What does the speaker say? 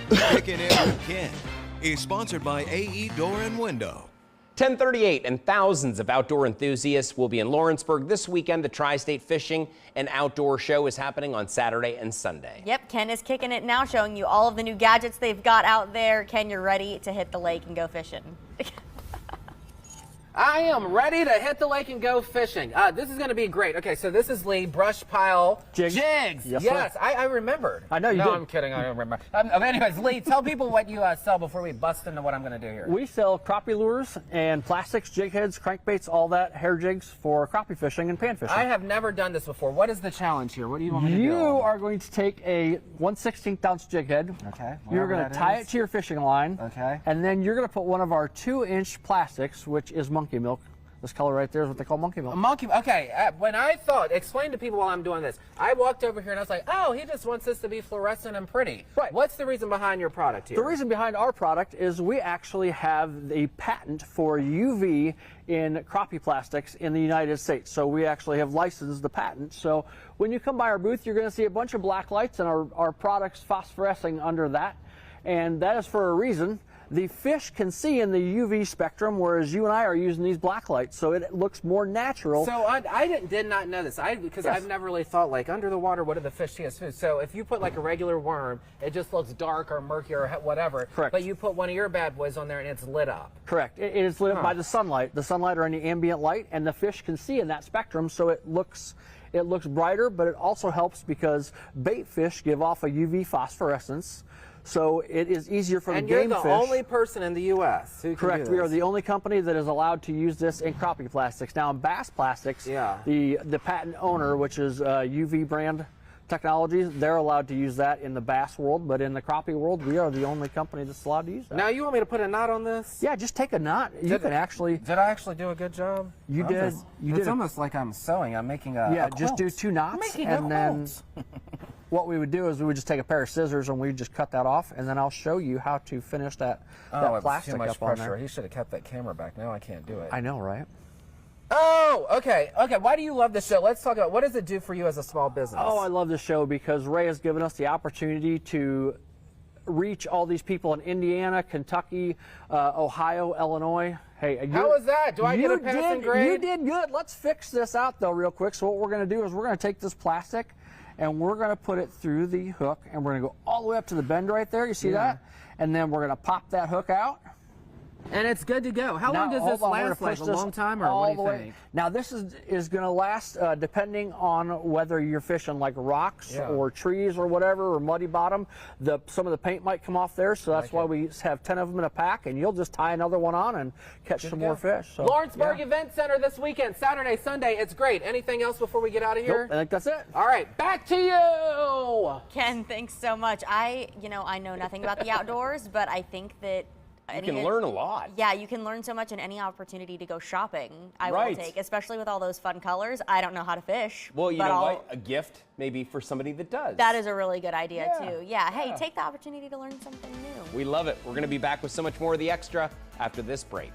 Kickin' In with Ken is sponsored by AE Door and Window. 10:38, and thousands of outdoor enthusiasts will be in Lawrenceburg this weekend. The Tri-State Fishing and Outdoor Show is happening on Saturday and Sunday. Yep, Ken is kicking it now, showing you all of the new gadgets they've got out there. Ken, you're ready to hit the lake and go fishing. I am ready to hit the lake and go fishing. This is going to be great. Okay, so this is Lee, brush pile, jigs. Yes, I remembered. I know you no, did. I'm kidding. I don't remember. Anyways, Lee, tell people what you sell before we bust into what I'm going to do here. We sell crappie lures and plastics, jig heads, crankbaits, all that, hair jigs for crappie fishing and pan fishing. I have never done this before. What is the challenge here? What do you want me to do? You are going to take a 1/16 ounce jig head. Okay. You're going to tie it to your fishing line. Okay. And then you're going to put one of our 2-inch plastics, which is monkey milk. This color right there is what they call monkey milk. Okay, when I thought, explain to people while I'm doing this, I walked over here and I was like, oh, he just wants this to be fluorescent and pretty. Right. What's the reason behind your product here? The reason behind our product is we actually have the patent for UV in crappie plastics in the United States. So we actually have licensed the patent. So when you come by our booth, you're going to see a bunch of black lights and our products phosphorescing under that. And that is for a reason. The fish can see in the UV spectrum, whereas you and I are using these black lights, so it looks more natural. So I did not know this, because I've never really thought, like, under the water, what do the fish see as food? So if you put like a regular worm, it just looks dark or murky or whatever. Correct. But you put one of your bad boys on there and it's lit up. Correct. It is lit up by the sunlight or any ambient light, and the fish can see in that spectrum, so it looks brighter, but it also helps because bait fish give off a UV phosphorescence. So it is easier for the game fish. And you're the only person in the U.S. who can Correct. do this. We are the only company that is allowed to use this in crappie plastics. Now in bass plastics, the patent owner, which is UV brand technologies, they're allowed to use that in the bass world, but in the crappie world, we are the only company that's allowed to use that. Now you want me to put a knot on this? Yeah, just take a knot. Did I actually do a good job? You did. It's almost like I'm sewing. I'm making a just do 2 knots, and then what we would do is we would just take a pair of scissors and we just cut that off, and then I'll show you how to finish that plastic too much up on pressure. there. He should have kept that camera back. Now I can't do it. I know, right? Oh, okay. Why do you love this show? Let's talk about, what does it do for you as a small business? Oh, I love this show because Ray has given us the opportunity to reach all these people in Indiana, Kentucky, Ohio, Illinois. Hey, how was that? Do I get a passing grade? You did good. Let's fix this out though real quick. So what we're going to do is we're going to take this plastic and we're going to put it through the hook, and we're going to go all the way up to the bend right there. You see that? And then we're going to pop that hook out. And it's good to go. How long does this last? Like a long time, or what do you think? Now this is going to last depending on whether you're fishing like rocks or trees or whatever, or muddy bottom. Some of the paint might come off there, so that's why we have 10 of them in a pack, and you'll just tie another one on and catch some more fish. So, Lawrenceburg Event Center this weekend, Saturday, Sunday. It's great. Anything else before we get out of here? Nope, I think that's it. All right, back to you. Ken, thanks so much. I know nothing about the outdoors, but I think that you can learn a lot. Yeah, you can learn so much, and any opportunity to go shopping, I will take, especially with all those fun colors. I don't know how to fish. Well, you know what? A gift maybe for somebody that does. That is a really good idea, too. Yeah, hey, take the opportunity to learn something new. We love it. We're going to be back with so much more of The Extra after this break.